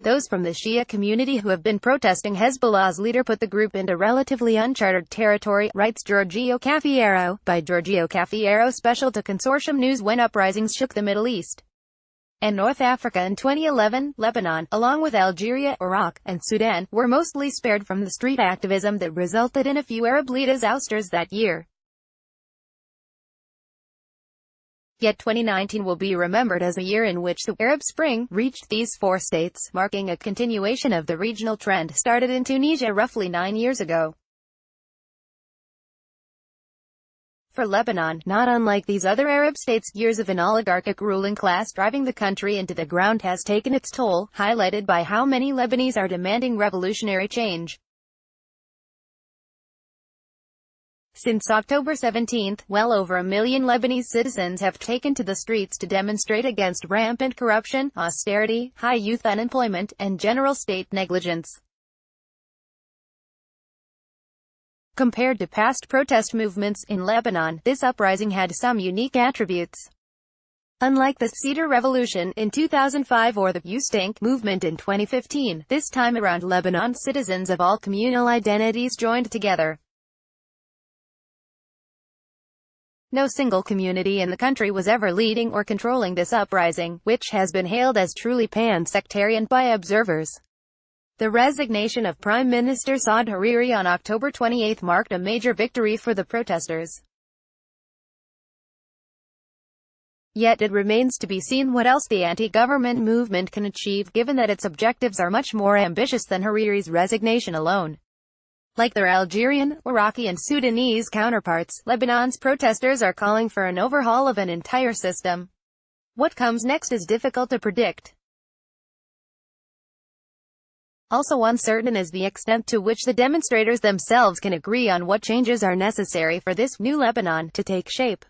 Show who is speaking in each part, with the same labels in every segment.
Speaker 1: Those from the Shia community who have been protesting Hezbollah's leader put the group into relatively uncharted territory, writes Giorgio Caffiero. By Giorgio Caffiero, special to Consortium News. When uprisings shook the Middle East and North Africa in 2011, Lebanon, along with Algeria, Iraq, and Sudan, were mostly spared from the street activism that resulted in a few Arab leaders' ousters that year. Yet 2019 will be remembered as a year in which the Arab Spring reached these four states, marking a continuation of the regional trend started in Tunisia roughly 9 years ago. For Lebanon, not unlike these other Arab states, years of an oligarchic ruling class driving the country into the ground has taken its toll, highlighted by how many Lebanese are demanding revolutionary change. Since October 17, well over 1 million Lebanese citizens have taken to the streets to demonstrate against rampant corruption, austerity, high youth unemployment, and general state negligence. Compared to past protest movements in Lebanon, this uprising had some unique attributes. Unlike the Cedar Revolution in 2005 or the You Stink movement in 2015, this time around Lebanon citizens of all communal identities joined together. No single community in the country was ever leading or controlling this uprising, which has been hailed as truly pan-sectarian by observers. The resignation of Prime Minister Saad Hariri on October 28 marked a major victory for the protesters. Yet it remains to be seen what else the anti-government movement can achieve, given that its objectives are much more ambitious than Hariri's resignation alone. Like their Algerian, Iraqi and Sudanese counterparts, Lebanon's protesters are calling for an overhaul of an entire system. What comes next is difficult to predict. Also uncertain is the extent to which the demonstrators themselves can agree on what changes are necessary for this new Lebanon to take shape.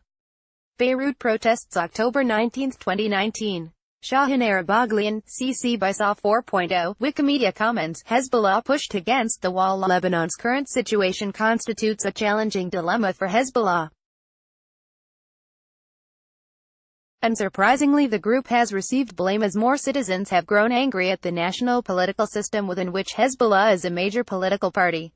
Speaker 1: Beirut protests October 19, 2019. Shahin Arabaglian, CC by Saw 4.0, Wikimedia Commons, Hezbollah pushed against the wall. Lebanon's current situation constitutes a challenging dilemma for Hezbollah. Unsurprisingly, the group has received blame as more citizens have grown angry at the national political system within which Hezbollah is a major political party.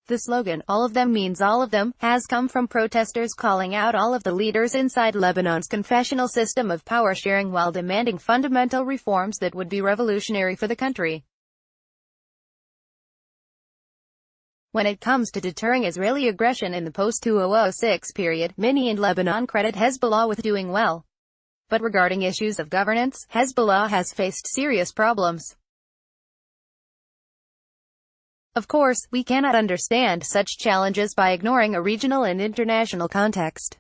Speaker 1: The slogan, "All of them means all of them," has come from protesters calling out all of the leaders inside Lebanon's confessional system of power sharing while demanding fundamental reforms that would be revolutionary for the country. When it comes to deterring Israeli aggression in the post-2006 period, many in Lebanon credit Hezbollah with doing well. But regarding issues of governance, Hezbollah has faced serious problems. Of course, we cannot understand such challenges by ignoring a regional and international context.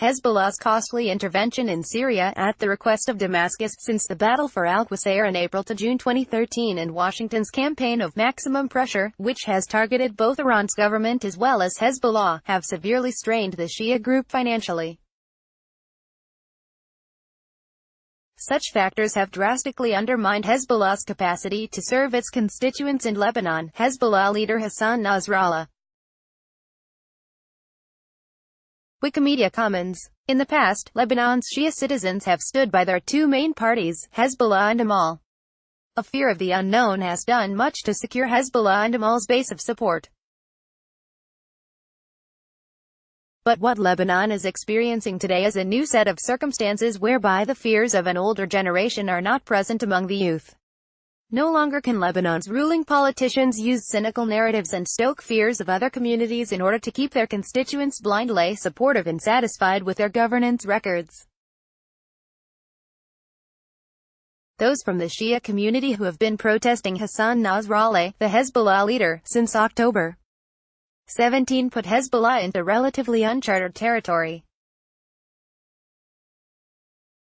Speaker 1: Hezbollah's costly intervention in Syria, at the request of Damascus, since the battle for Al-Qusayr in April to June 2013 and Washington's campaign of maximum pressure, which has targeted both Iran's government as well as Hezbollah, have severely strained the Shia group financially. Such factors have drastically undermined Hezbollah's capacity to serve its constituents in Lebanon. Hezbollah leader Hassan Nasrallah. Wikimedia Commons. In the past, Lebanon's Shia citizens have stood by their two main parties, Hezbollah and Amal. A fear of the unknown has done much to secure Hezbollah and Amal's base of support. But what Lebanon is experiencing today is a new set of circumstances whereby the fears of an older generation are not present among the youth. No longer can Lebanon's ruling politicians use cynical narratives and stoke fears of other communities in order to keep their constituents blindly supportive and satisfied with their governance records. Those from the Shia community who have been protesting Hassan Nasrallah, the Hezbollah leader, since October 17 put Hezbollah into relatively uncharted territory.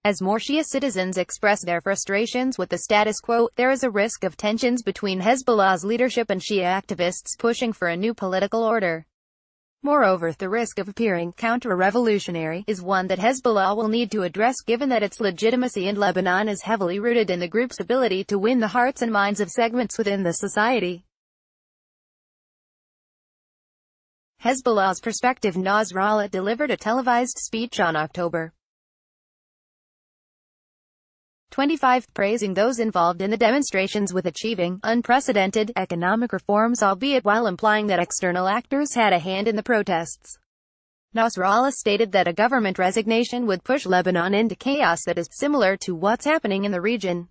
Speaker 1: As more Shia citizens express their frustrations with the status quo, there is a risk of tensions between Hezbollah's leadership and Shia activists pushing for a new political order. Moreover, the risk of appearing counter-revolutionary is one that Hezbollah will need to address, given that its legitimacy in Lebanon is heavily rooted in the group's ability to win the hearts and minds of segments within the society. Hezbollah's perspective. Nasrallah delivered a televised speech on October 25. Praising those involved in the demonstrations with achieving unprecedented economic reforms, albeit while implying that external actors had a hand in the protests. Nasrallah stated that a government resignation would push Lebanon into chaos that is similar to what's happening in the region.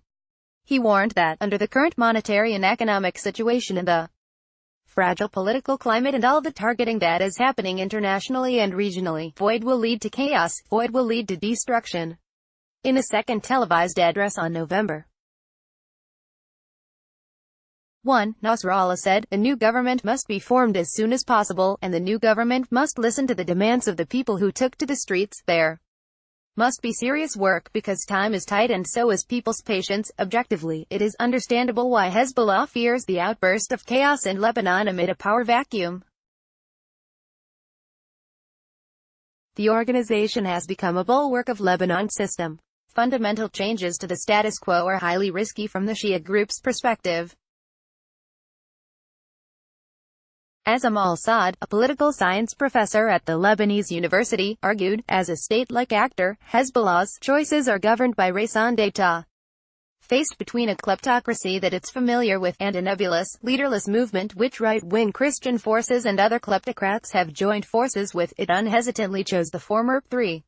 Speaker 1: He warned that, under the current monetary and economic situation and the fragile political climate and all the targeting that is happening internationally and regionally, void will lead to chaos, void will lead to destruction. In a second televised address on November 1, Nasrallah said, "A new government must be formed as soon as possible, and the new government must listen to the demands of the people who took to the streets. There must be serious work because time is tight and so is people's patience. Objectively, it is understandable why Hezbollah fears the outburst of chaos in Lebanon amid a power vacuum. The organization has become a bulwark of Lebanon's system. Fundamental changes to the status quo are highly risky from the Shia group's perspective." Azam al-Saad, a political science professor at the Lebanese University, argued, as a state-like actor, Hezbollah's choices are governed by raison d'etat. Faced between a kleptocracy that it's familiar with and a nebulous, leaderless movement which right-wing Christian forces and other kleptocrats have joined forces with, it unhesitantly chose the former. 3.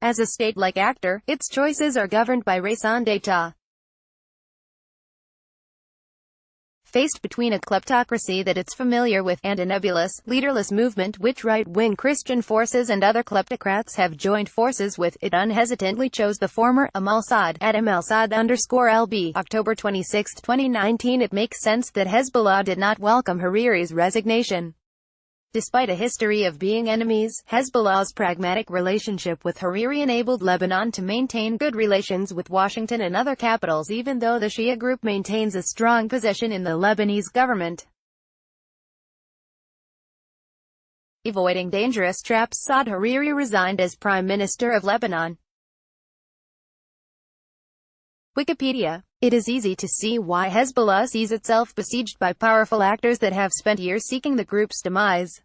Speaker 1: As a state-like actor, its choices are governed by raison d'etat. Faced between a kleptocracy that it's familiar with and a nebulous, leaderless movement which right-wing Christian forces and other kleptocrats have joined forces with, it unhesitantly chose the former. Al-Saad, Adam al-Saad_LB, October 26, 2019. It makes sense that Hezbollah did not welcome Hariri's resignation. Despite a history of being enemies, Hezbollah's pragmatic relationship with Hariri enabled Lebanon to maintain good relations with Washington and other capitals even though the Shia group maintains a strong position in the Lebanese government. Avoiding dangerous traps, Saad Hariri resigned as Prime Minister of Lebanon. Wikipedia. It is easy to see why Hezbollah sees itself besieged by powerful actors that have spent years seeking the group's demise.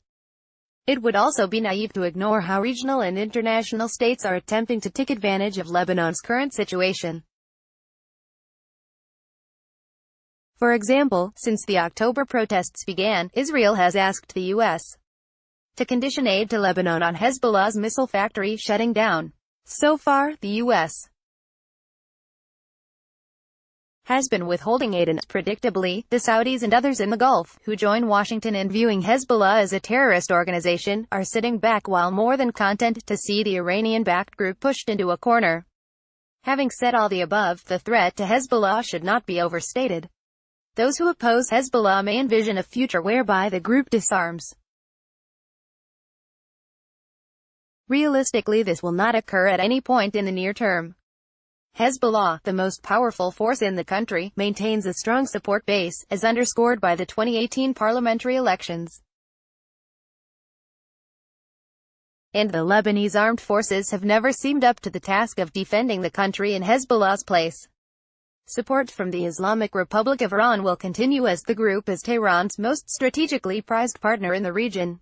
Speaker 1: It would also be naive to ignore how regional and international states are attempting to take advantage of Lebanon's current situation. For example, since the October protests began, Israel has asked the U.S. to condition aid to Lebanon on Hezbollah's missile factory shutting down. So far, the U.S. has been withholding aid, and, predictably, the Saudis and others in the Gulf, who join Washington in viewing Hezbollah as a terrorist organization, are sitting back while more than content to see the Iranian-backed group pushed into a corner. Having said all the above, the threat to Hezbollah should not be overstated. Those who oppose Hezbollah may envision a future whereby the group disarms. Realistically, this will not occur at any point in the near term. Hezbollah, the most powerful force in the country, maintains a strong support base, as underscored by the 2018 parliamentary elections. And the Lebanese armed forces have never seemed up to the task of defending the country in Hezbollah's place. Support from the Islamic Republic of Iran will continue as the group is Tehran's most strategically prized partner in the region.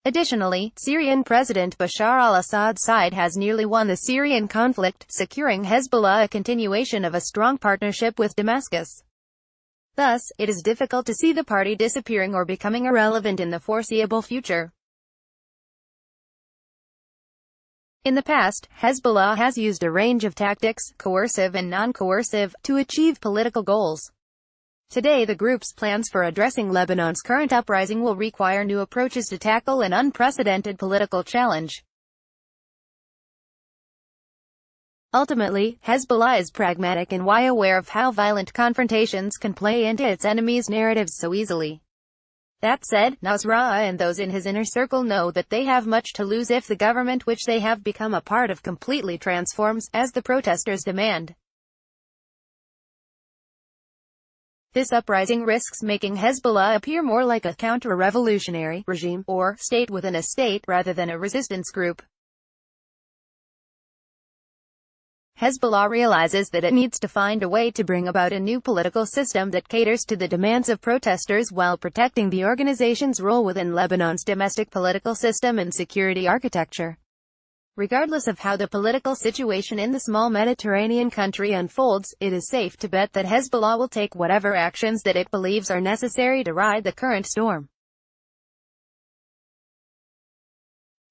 Speaker 1: Additionally, Syrian President Bashar al-Assad's side has nearly won the Syrian conflict, securing Hezbollah a continuation of a strong partnership with Damascus. Thus, it is difficult to see the party disappearing or becoming irrelevant in the foreseeable future. In the past, Hezbollah has used a range of tactics, coercive and non-coercive, to achieve political goals. Today, the group's plans for addressing Lebanon's current uprising will require new approaches to tackle an unprecedented political challenge. Ultimately, Hezbollah is pragmatic and aware of how violent confrontations can play into its enemies' narratives so easily. That said, Nasrallah and those in his inner circle know that they have much to lose if the government which they have become a part of completely transforms, as the protesters demand. This uprising risks making Hezbollah appear more like a counter-revolutionary regime, or state within a state, rather than a resistance group. Hezbollah realizes that it needs to find a way to bring about a new political system that caters to the demands of protesters while protecting the organization's role within Lebanon's domestic political system and security architecture. Regardless of how the political situation in the small Mediterranean country unfolds, it is safe to bet that Hezbollah will take whatever actions that it believes are necessary to ride the current storm.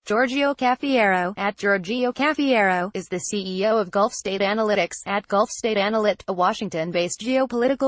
Speaker 1: Giorgio Cafiero, @Giorgio Cafiero, is the CEO of Gulf State Analytics, @Gulf State Analyt, a Washington-based geopolitical